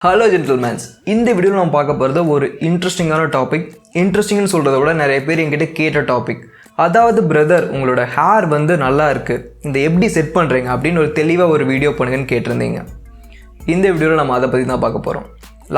Hello gentlemen's, இந்த வீடியோவில் நம்ம பார்க்க போகிறது ஒரு இன்ட்ரெஸ்டிங்கான டாபிக். இன்ட்ரெஸ்டிங்னு சொல்கிறத விட நிறைய பேர் என்கிட்ட கேட்ட டாபிக். அதாவது பிரதர், உங்களோட ஹேர் வந்து நல்லா இருக்குது, இந்த எப்படி செட் பண்ணுறீங்க அப்படின்னு ஒரு தெளிவாக ஒரு வீடியோ பண்ணுங்கன்னு கேட்டிருந்தீங்க. இந்த வீடியோவில் நம்ம அதை பற்றி தான் பார்க்க போகிறோம்.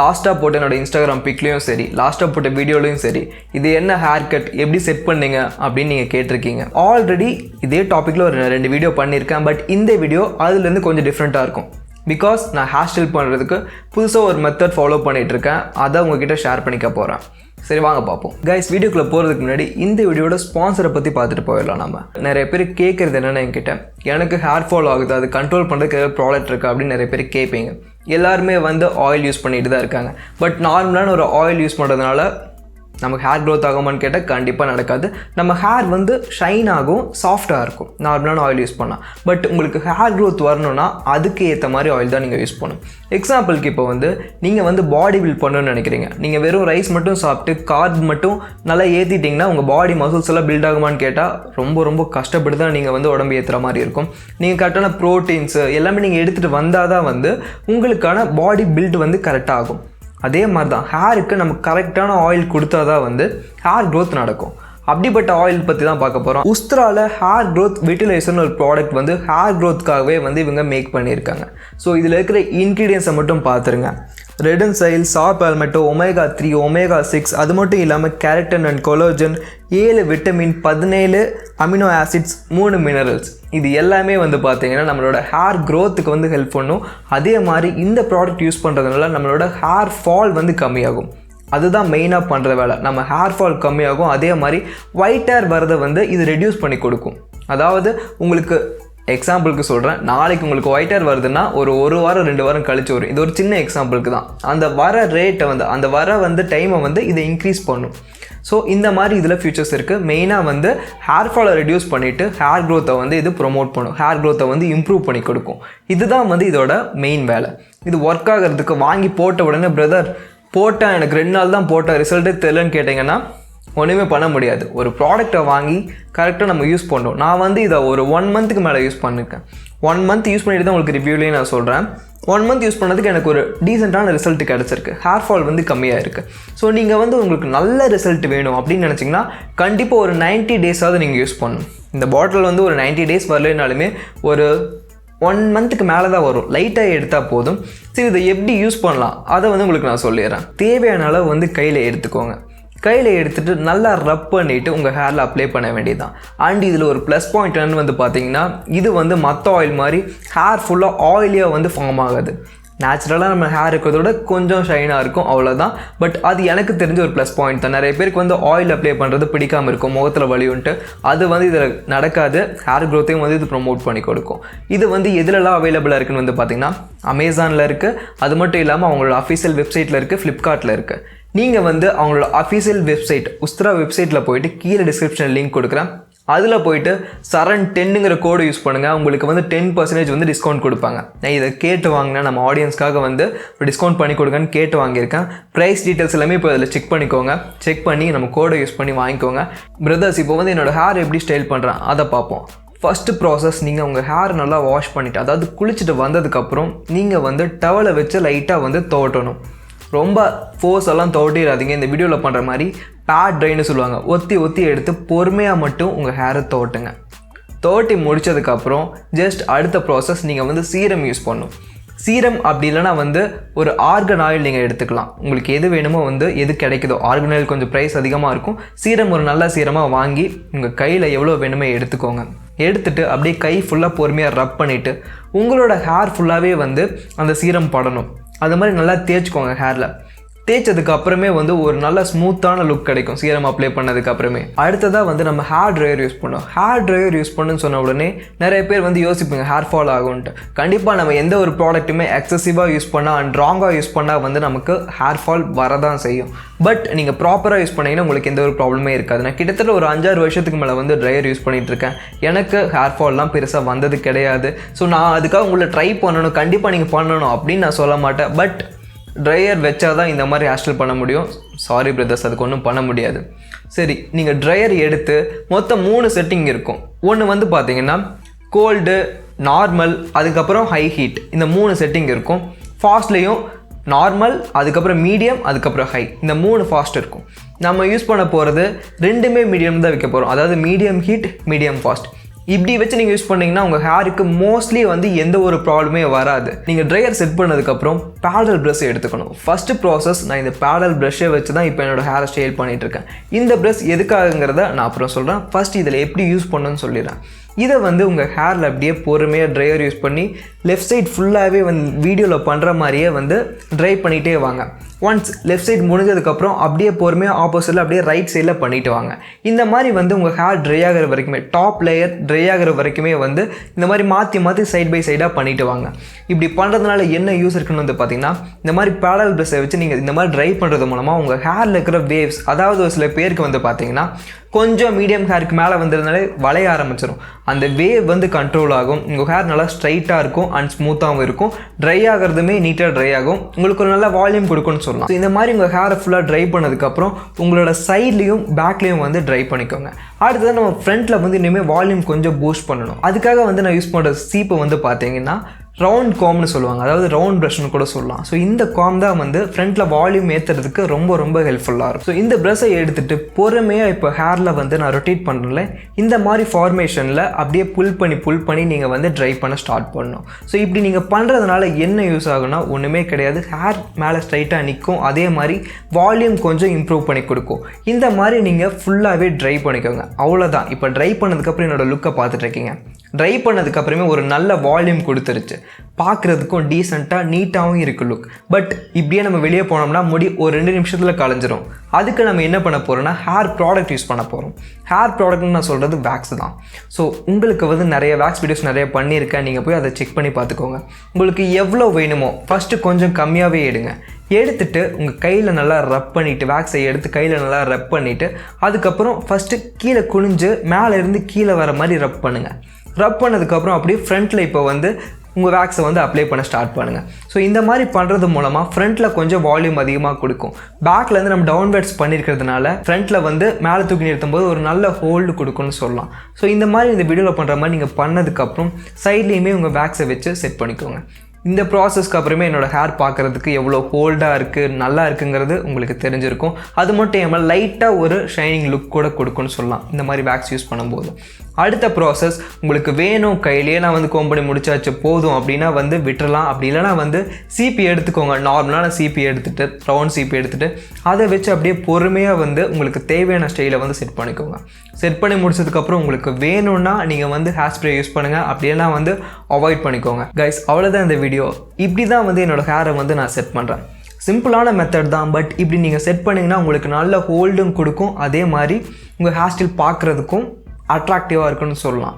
லாஸ்ட்டாக போட்ட என்னோட இன்ஸ்டாகிராம் பிக்லேயும் சரி, லாஸ்ட்டாக போட்ட வீடியோலையும் சரி, இது என்ன ஹேர் கட் எப்படி செட் பண்ணீங்க அப்படின்னு நீங்கள் கேட்டிருக்கீங்க. ஆல்ரெடி இதே டாப்பிக்கில் ஒரு 2 வீடியோ பண்ணியிருக்கேன். பட் இந்த வீடியோ அதுலேருந்து கொஞ்சம் டிஃப்ரெண்ட்டாக இருக்கும். பிகாஸ் நான் ஹேர் ஸ்டைல் பண்ணுறதுக்கு புதுசாக ஒரு மெத்தட் ஃபாலோ பண்ணிகிட்ருக்கேன். அதை உங்ககிட்ட ஷேர் பண்ணிக்க போகிறேன். சரி, வாங்க பார்ப்போம். கைஸ், வீடியோக்குள்ளே போகிறதுக்கு முன்னாடி இந்த வீடியோட ஸ்பான்சரை பற்றி பார்த்துட்டு போயிடலாம். நம்ம நிறைய பேர் கேட்குறது என்னென்னு என்கிட்ட, எனக்கு ஹேர் ஃபால் ஆகுது, அது கண்ட்ரோல் பண்ணுறதுக்கு ஏதாவது ப்ராடக்ட் இருக்குது அப்படின்னு நிறைய பேர் கேட்பீங்க. எல்லாருமே வந்து ஆயில் யூஸ் பண்ணிட்டு தான் இருக்காங்க. பட் நார்மலான ஒரு ஆயில் யூஸ் பண்ணுறதுனால நமக்கு ஹேர் க்ரோத் ஆகுமான்னு கேட்டால் கண்டிப்பாக நடக்காது. நம்ம ஹேர் வந்து ஷைன் ஆகும், சாஃப்டாக இருக்கும் நார்மலான ஆயில் யூஸ் பண்ணால். பட் உங்களுக்கு ஹேர் க்ரோத் வரணும்னா அதுக்கு ஏற்ற மாதிரி ஆயில் தான் நீங்கள் யூஸ் பண்ணணும். எக்ஸாம்பிளுக்கு இப்போ வந்து நீங்கள் வந்து பாடி பில்ட் பண்ணணும்னு நினைக்கிறீங்க. நீங்கள் வெறும் ரைஸ் மட்டும் சாப்பிட்டு கார்ப் மட்டும் நல்லா ஏற்றிட்டிங்கன்னா உங்கள் பாடி மசில்ஸ் எல்லாம் பில்ட் ஆகுமான்னு கேட்டால் ரொம்ப கஷ்டப்பட்டு தான் நீங்கள் வந்து உடம்பு ஏற்றுற மாதிரி இருக்கும். நீங்கள் கரெக்டான ப்ரோட்டீன்ஸு எல்லாமே நீங்கள் எடுத்துகிட்டு வந்தால் தான் வந்து உங்களுக்கான பாடி பில்ட் வந்து கரெக்டாக ஆகும். அதே மாதிரி தான் ஹேருக்கு நம்ம கரெக்டான ஆயில் கொடுத்தா தான் வந்து ஹேர் க்ரோத் நடக்கும். அப்படிப்பட்ட ஆயில் பற்றி தான் பார்க்க போகிறோம். உஸ்த்ராவில் ஹேர் க்ரோத் விட்டிலைசர்னு ஒரு ப்ராடக்ட் வந்து ஹேர் க்ரோத்காகவே வந்து இவங்க மேக் பண்ணியிருக்காங்க. ஸோ இதில் இருக்கிற இன்க்ரீடியன்ஸை மட்டும் பார்த்துருங்க. redeny, palmetto, omega 3, omega 6, அது மட்டும் இல்லாமல் keratin and collagen, 7 vitamin, 17 amino acids, 3 minerals. இது எல்லாமே வந்து பார்த்தீங்கன்னா நம்மளோட ஹேர் க்ரோத்துக்கு வந்து ஹெல்ப் பண்ணும். அதே மாதிரி இந்த ப்ராடக்ட் யூஸ் பண்ணுறதுனால நம்மளோட ஹேர் ஃபால் வந்து கம்மியாகும். அதுதான் மெயினாக பண்ணுற வேலை. நம்ம ஹேர் ஃபால் கம்மியாகும். அதே மாதிரி ஒயிட் ஹேர் வரதை வந்து இது ரெடியூஸ் பண்ணி கொடுக்கும். அதாவது உங்களுக்கு எக்ஸாம்பிளுக்கு சொல்கிறேன், நாளைக்கு உங்களுக்கு ஒயிட் ஹேர் வருதுன்னா ஒரு வாரம் 2 வாரம் கழிச்சு வரும். இது ஒரு சின்ன எக்ஸாம்பிளுக்கு தான். அந்த வர ரேட்டை வந்து அந்த வர வந்து டைமை வந்து இதை இன்க்ரீஸ் பண்ணும். ஸோ இந்த மாதிரி இதில் ஃபியூச்சர்ஸ் இருக்குது. மெயினாக வந்து ஹேர் ஃபாலை ரெடியூஸ் பண்ணிவிட்டு ஹேர் க்ரோத்தை வந்து இது ப்ரொமோட் பண்ணும். ஹேர் க்ரோத்தை வந்து இம்ப்ரூவ் பண்ணி கொடுக்கும். இதுதான் வந்து இதோட மெயின் வேலை. இது ஒர்க் ஆகிறதுக்கு வாங்கி போட்ட உடனே பிரதர் போட்டேன், எனக்கு 2 நாள் தான் போட்டேன், ரிசல்ட்டே தெரியலன்னு கேட்டிங்கன்னா ஒன்றுமே பண்ண முடியாது. ஒரு ப்ராடக்டை வாங்கி கரெக்டாக நம்ம யூஸ் பண்ணோம். நான் வந்து இதை ஒரு 1 மந்த்துக்கு மேலே யூஸ் பண்ணியிருக்கேன். 1 மந்த் யூஸ் பண்ணிட்டு தான் உங்களுக்கு ரிவ்யூலேயே நான் சொல்கிறேன். 1 மந்த் யூஸ் பண்ணதுக்கு எனக்கு ஒரு டீசெண்டான ரிசல்ட் கிடச்சிருக்கு. ஹேர் ஃபால் வந்து கம்மியாக இருக்குது. ஸோ நீங்கள் வந்து உங்களுக்கு நல்ல ரிசல்ட் வேணும் அப்படின்னு நினச்சிங்கன்னா கண்டிப்பாக ஒரு 90 டேஸாவது நீங்கள் யூஸ் பண்ணணும். இந்த பாட்டில் வந்து ஒரு 90 டேஸ் வரலைனாலுமே ஒரு 1 மந்த்துக்கு மேலே தான் வரும். லைட்டாக எடுத்தால் போதும். சரி, இதை எப்படி யூஸ் பண்ணலாம் அதை வந்து உங்களுக்கு நான் சொல்லிடுறேன். தேவையான அளவு வந்து கையில் எடுத்துக்கோங்க. கையில் எடுத்துகிட்டு நல்லா ரப் பண்ணிவிட்டு உங்கள் ஹேரில் அப்ளை பண்ண வேண்டியதுதான். அண்ட் இதில் ஒரு ப்ளஸ் பாயிண்ட் என்னன்னு வந்து பார்த்தீங்கன்னா, இது வந்து மற்ற ஆயில் மாதிரி ஹேர் ஃபுல்லாக ஆயிலியாக வந்து ஃபார்ம் ஆகாது. நேச்சுரலாக நம்ம ஹேர் இருக்கிறதோட கொஞ்சம் ஷைனாக இருக்கும், அவ்வளோதான். பட் அது எனக்கு தெரிஞ்ச ஒரு ப்ளஸ் பாயிண்ட் தான். நிறைய பேருக்கு வந்து ஆயில் அப்ளை பண்ணுறது பிடிக்காமல் இருக்கும், முகத்தில் வலியுன்ட்டு. அது வந்து இதில் நடக்காது. ஹேர் க்ரோத்தையும் வந்து இது ப்ரொமோட் பண்ணி கொடுக்கும். இது வந்து எதுலலாம் அவைலபிளாக இருக்குன்னு வந்து பார்த்திங்கன்னா அமேசானில் இருக்குது. அது மட்டும் இல்லாமல் அவங்களோட அஃபீஷியல் வெப்சைட்டில் இருக்குது, ஃப்ளிப்கார்ட்டில் இருக்குது. நீங்கள் வந்து அவங்களோட அஃபீஷியல் வெப்சைட் உஸ்த்ரா வெப்சைட்டில் போயிட்டு கீழே டிஸ்கிரிப்ஷனில் லிங்க் கொடுக்குறேன். அதில் போயிட்டு Saran 10ங்கிற கோடு யூஸ் பண்ணுங்கள். உங்களுக்கு வந்து 10% வந்து டிஸ்கவுண்ட் கொடுப்பாங்க. நான் இதை கேட்டு வாங்கினேன், நம்ம ஆடியன்ஸ்க்காக வந்து டிஸ்கவுண்ட் பண்ணி கொடுங்கன்னு கேட்டு வாங்கியிருக்கேன். ப்ரைஸ் டீட்டெயில்ஸ் எல்லாமே இப்போ அதில் செக் பண்ணிக்கோங்க. செக் பண்ணி நம்ம கோடை யூஸ் பண்ணி வாங்கிக்கோங்க. பிரதர்ஸ், இப்போ வந்து என்னோடய ஹேர் எப்படி ஸ்டைல் பண்ணுறேன் அதை பார்ப்போம். ஃபஸ்ட்டு ப்ராசஸ், நீங்கள் உங்கள் ஹேர் நல்லா வாஷ் பண்ணிவிட்டு, அதாவது குளிச்சுட்டு வந்ததுக்கப்புறம் நீங்கள் வந்து டவலை வச்சு லைட்டாக வந்து துவட்டணும். ரொம்ப ஃபோர்ஸ் எல்லாம் துவட்டிடாதீங்க. இந்த வீடியோவில் பண்ணுற மாதிரி பேட் ட்ரைன்னு சொல்லுவாங்க. ஒத்தி எடுத்து பொறுமையாக மட்டும் உங்கள் ஹேரை துவட்டுங்க. துவட்டி முடித்ததுக்கப்புறம் ஜஸ்ட் அடுத்த ப்ராசஸ், நீங்கள் வந்து சீரம் யூஸ் பண்ணணும். சீரம் அப்படி இல்லைனா வந்து ஒரு ஆர்கன் ஆயில் நீங்கள் எடுத்துக்கலாம். உங்களுக்கு எது வேணுமோ வந்து எது கிடைக்குதோ. ஆர்கன் ஆயில் கொஞ்சம் ப்ரைஸ் அதிகமாக இருக்கும். சீரம் ஒரு நல்ல சீரமாக வாங்கி உங்கள் கையில் எவ்வளோ வேணுமோ எடுத்துக்கோங்க. எடுத்துகிட்டு அப்படியே கை ஃபுல்லாக பொறுமையாக ரப் பண்ணிவிட்டு உங்களோட ஹேர் ஃபுல்லாகவே வந்து அந்த சீரம் படணும். அது மாதிரி நல்லா தேய்ச்சிக்கோங்க. ஹேரில் தேய்ச்சதுக்கு அப்புறமே வந்து ஒரு நல்ல ஸ்மூத்தான லுக் கிடைக்கும் சீரம் அப்ளை பண்ணதுக்கு அப்புறமே. அடுத்ததாக வந்து நம்ம ஹேர் ட்ரையர் யூஸ் பண்ணோம். ஹேர் ட்ரையர் யூஸ் பண்ணுன்னு சொன்ன உடனே நிறைய பேர் வந்து யோசிப்பீங்க ஹேர் ஃபால் ஆகும்ன்ட்டு. கண்டிப்பாக நம்ம எந்த ஒரு ப்ராடக்ட்டுமே எக்ஸசிவாக யூஸ் பண்ணால் அண்ட் ராங்காக யூஸ் பண்ணால் வந்து நமக்கு ஹேர் ஃபால் வரதான் செய்யும். பட் நீங்கள் ப்ராப்பராக யூஸ் பண்ணிங்கன்னா உங்களுக்கு எந்த ஒரு ப்ராப்ளமே இருக்காது. நான் கிட்டத்தட்ட ஒரு 5-6 வருஷத்துக்கு மேலே வந்து ட்ரையர் யூஸ் பண்ணிகிட்டு இருக்கேன். எனக்கு ஹேர் ஃபால்லாம் பெருசாக வந்தது கிடையாது. ஸோ நான் அதுக்காக உங்களை ட்ரை பண்ணணும், கண்டிப்பாக நீங்கள் பண்ணணும் அப்படின்னு நான் சொல்ல மாட்டேன். பட் ட்ரையர் வச்சா தான் இந்த மாதிரி ஹேர் ஸ்டைல் பண்ண முடியும். சாரி பிரதர்ஸ், அதுக்கு ஒன்றும் பண்ண முடியாது. சரி, நீங்கள் ட்ரையர் எடுத்து மொத்தம் 3 செட்டிங் இருக்கும். ஒன்று வந்து பார்த்தீங்கன்னா கோல்டு, நார்மல், அதுக்கப்புறம் ஹை ஹீட். இந்த 3 செட்டிங் இருக்கும். ஃபாஸ்ட்லேயும் நார்மல், அதுக்கப்புறம் மீடியம், அதுக்கப்புறம் ஹை, இந்த 3 ஃபாஸ்ட் இருக்கும். நம்ம யூஸ் பண்ண போகிறது ரெண்டுமே மீடியம் தான் வைக்க போகிறோம். அதாவது மீடியம் ஹீட், மீடியம் ஃபாஸ்ட். இப்படி வச்சு நீங்கள் யூஸ் பண்ணிங்கன்னா உங்கள் ஹேருக்கு மோஸ்ட்லி வந்து எந்த ஒரு ப்ராப்ளமே வராது. நீங்கள் ட்ரையர் செட் பண்ணதுக்கப்புறம் பேடல் ப்ரஷ் எடுத்துக்கணும். ஃபஸ்ட்டு ப்ராசஸ் நான் இந்த பேடல் ப்ரஷ்ஷை வச்சு தான் இப்போ என்னோடய ஹேரை ஸ்டைல் பண்ணிகிட்ருக்கேன். இந்த ப்ரஷ் எதுக்காகங்கிறத நான் அப்புறம் சொல்கிறேன். ஃபஸ்ட் இதில் எப்படி யூஸ் பண்ணணும்னு சொல்லிடுறேன். இதை வந்து உங்கள் ஹேரில் அப்படியே பொறுமையாக ட்ரையர் யூஸ் பண்ணி லெஃப்ட் சைட் ஃபுல்லாகவே வந்து வீடியோவில் பண்ணுற மாதிரியே வந்து ட்ரை பண்ணிகிட்டே வாங்க. ஒன்ஸ் லெஃப்ட் சைட் முடிஞ்சதுக்கப்புறம் அப்படியே பொறுமையாக ஆப்போசிட்டில் அப்படியே ரைட் சைடில் பண்ணிவிட்டு வாங்க. இந்த மாதிரி வந்து உங்கள் ஹேர் ட்ரை ஆகிற வரைக்குமே, டாப் லேயர் ட்ரை ஆகிற வரைக்குமே வந்து இந்த மாதிரி மாற்றி சைட் பை சைடாக பண்ணிவிட்டு வாங்க. இப்படி பண்ணுறதுனால என்ன யூஸ் இருக்குன்னு வந்து பார்த்திங்கன்னா, இந்த மாதிரி பேடல் ப்ரஷ்ஷை வச்சு நீங்கள் இந்த மாதிரி ட்ரை பண்ணுறது மூலமாக உங்கள் ஹேரில் இருக்கிற வேவ்ஸ், அதாவது ஒரு சில பேருக்கு வந்து பார்த்திங்கன்னா கொஞ்சம் மீடியம் ஹேருக்கு மேலே வந்ததுனாலே வளைய ஆரம்பிச்சிடும். அந்த வேவ் வந்து கண்ட்ரோல் ஆகும். உங்கள் ஹேர் நல்லா ஸ்ட்ரைட்டாக இருக்கும் அண்ட் ஸ்மூத்தாகவும் இருக்கும். ட்ரை ஆகிறதுமே நீட்டாக ட்ரை ஆகும். உங்களுக்கு ஒரு நல்ல வால்யூம் கொடுக்குன்னு சொல்லலாம். ஸோ இந்த மாதிரி உங்கள் ஹேரை ஃபுல்லாக ட்ரை பண்ணதுக்கப்புறம் உங்களோட சைட்லேயும் பேக்லேயும் வந்து ட்ரை பண்ணிக்கோங்க. அடுத்தது நம்ம ஃப்ரண்ட்டில் வந்து இனிமேல் வால்யூம் கொஞ்சம் பூஸ்ட் பண்ணணும். அதுக்காக வந்து நான் யூஸ் பண்ணுற சீப்பை வந்து பார்த்தீங்கன்னா ரவுண்ட் காம்னு சொல்லுவாங்க, அதாவது ரவுண்ட் ப்ரஷ்னு கூட சொல்லலாம். ஸோ இந்த காம் தான் வந்து ஃப்ரண்ட்டில் வால்யூம் ஏற்றுறதுக்கு ரொம்ப ஹெல்ப்ஃபுல்லாக இருக்கும். ஸோ இந்த ப்ரஷ்ஷை எடுத்துகிட்டு பொறுமையாக இப்போ ஹேரில் வந்து நான் ரொட்டேட் பண்ணுறேன். இந்த மாதிரி ஃபார்மேஷனில் அப்படியே புல் பண்ணி நீங்கள் வந்து ட்ரை பண்ண ஸ்டார்ட் பண்ணணும். ஸோ இப்படி நீங்கள் பண்ணுறதுனால என்ன யூஸ் ஆகுனா ஒன்றுமே கிடையாது. ஹேர் மேலே ஸ்ட்ரைட்டாக நிற்கும். அதே மாதிரி வால்யூம் கொஞ்சம் இம்ப்ரூவ் பண்ணி கொடுக்கும். இந்த மாதிரி நீங்கள் ஃபுல்லாகவே ட்ரை பண்ணிக்கோங்க. அவ்வளோதான். இப்போ ட்ரை பண்ணதுக்கப்புறம் என்னோடய லுக்கை பார்த்துட்ருக்கீங்க. ட்ரை பண்ணதுக்கப்புறமே ஒரு நல்ல வால்யூம் கொடுத்துருச்சு. பார்க்குறதுக்கும் டீசெண்டாக நீட்டாகவும் இருக்குது லுக். பட் இப்படியே நம்ம வெளியே போனோம்னா முடி ஒரு 2 நிமிஷத்தில் கலைஞ்சிரும். அதுக்கு நம்ம என்ன பண்ண போகிறோம்னா ஹேர் ப்ராடக்ட் யூஸ் பண்ண போகிறோம். ஹேர் ப்ராடக்ட்னு நான் சொல்கிறது வேக்ஸ் தான். ஸோ உங்களுக்கு வந்து நிறைய வேக்ஸ் வீடியோஸ் நிறைய பண்ணியிருக்கேன். நீங்கள் போய் அதை செக் பண்ணி பார்த்துக்கோங்க. உங்களுக்கு எவ்வளோ வேணுமோ ஃபஸ்ட்டு கொஞ்சம் கம்மியாகவே எடுங்க. எடுத்துகிட்டு உங்கள் கையில் நல்லா ரப் பண்ணிவிட்டு, வேக்ஸை எடுத்து கையில் நல்லா ரப் பண்ணிவிட்டு, அதுக்கப்புறம் ஃபஸ்ட்டு கீழே குனிஞ்சு மேலே இருந்து கீழே வர மாதிரி ரப் பண்ணுங்கள். ரப் பண்ணதுக்கப்புறம் அப்படியே ஃப்ரண்ட்டில் இப்போ வந்து உங்கள் வேக்ஸை வந்து அப்ளை பண்ண ஸ்டார்ட் பண்ணுங்கள். ஸோ இந்த மாதிரி பண்ணுறது மூலமாக ஃப்ரண்ட்டில் கொஞ்சம் வால்யூம் அதிகமாக கொடுக்கும். பேக்லேருந்து நம்ம டவுன்வர்ட்ஸ் பண்ணியிருக்கிறதுனால ஃப்ரண்ட்டில் வந்து மேலே தூக்கி நிறுத்தும் போது ஒரு நல்ல ஹோல்டு கொடுக்குன்னு சொல்லலாம். ஸோ இந்த மாதிரி இந்த வீடியோவில் பண்ணுற மாதிரி நீங்கள் பண்ணதுக்கப்புறம் சைட்லேயுமே உங்கள் வேக்ஸை வச்சு செட் பண்ணிக்கோங்க. இந்த ப்ராசஸ்க்கு அப்புறமே என்னோடய ஹேர் பார்க்குறதுக்கு எவ்வளோ ஹோல்டாக இருக்குது, நல்லா இருக்குங்கிறது உங்களுக்கு தெரிஞ்சிருக்கும். அது மட்டும் இல்லாமல் லைட்டாக ஒரு ஷைனிங் லுக் கூட கொடுக்குன்னு சொல்லலாம் இந்த மாதிரி வேக்ஸ் யூஸ் பண்ணும்போது. அடுத்த ப்ராசஸ் உங்களுக்கு வேணும், கையிலேயே நான் வந்து கோம் பண்ணி முடிச்சாச்சு போதும் அப்படின்னா வந்து விட்டுறலாம். அப்படி இல்லைனா வந்து சிபி எடுத்துக்கோங்க. நார்மலான சிபி எடுத்துகிட்டு, ரவுண்ட் சிபி எடுத்துகிட்டு அதை வச்சு அப்படியே பொறுமையாக வந்து உங்களுக்கு தேவையான ஸ்டைலை வந்து செட் பண்ணிக்கோங்க. செட் பண்ணி முடிச்சதுக்கப்புறம் உங்களுக்கு வேணும்னா நீங்கள் வந்து ஹேர் ஸ்ப்ரே யூஸ் பண்ணுங்கள். அப்படின்னா வந்து அவாய்ட் பண்ணிக்கோங்க. கைஸ், அவ்வளோதான் இந்த வீடியோ. இப்படி தான் வந்து என்னோடய ஹேரை வந்து நான் செட் பண்ணுறேன். சிம்பிளான மெத்தட் தான். பட் இப்படி நீங்கள் செட் பண்ணிங்கன்னா உங்களுக்கு நல்ல ஹோல்டும் கொடுக்கும். அதே மாதிரி உங்கள் ஹேர் ஸ்டைல் பார்க்குறதுக்கும் அட்ராக்டிவாக இருக்குன்னு சொல்லலாம்.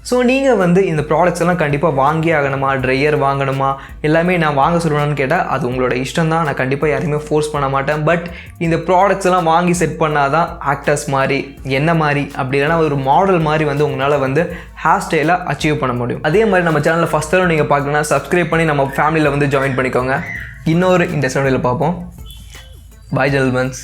ஸோ நீங்கள் வந்து இந்த ப்ராடக்ட்ஸ் எல்லாம் கண்டிப்பாக வாங்கி ஆகணுமா, ட்ரையர் வாங்கணுமா, எல்லாமே நான் வாங்க சொல்லணும்னு கேட்டால் அது உங்களோட இஷ்டம் தான். நான் கண்டிப்பாக யாரையுமே ஃபோர்ஸ் பண்ண மாட்டேன். பட் இந்த ப்ராடக்ட்ஸ் எல்லாம் வாங்கி செட் பண்ணால் தான் ஆக்டர்ஸ் மாதிரி, என்ன மாதிரி, அப்படி இல்லைனா ஒரு மாடல் மாதிரி வந்து உங்களால் வந்து ஹேர் ஸ்டைலை அச்சீவ் பண்ண முடியும். அதே மாதிரி நம்ம சேனலில் ஃபஸ்ட் தடவை நீங்கள் பார்க்கணுன்னா சப்ஸ்கிரைப் பண்ணி நம்ம ஃபேமிலியில் வந்து ஜாயின் பண்ணிக்கோங்க. இன்னொரு இந்த சேனலில் பார்ப்போம். பாய் ஜென்டில்மன்ஸ்.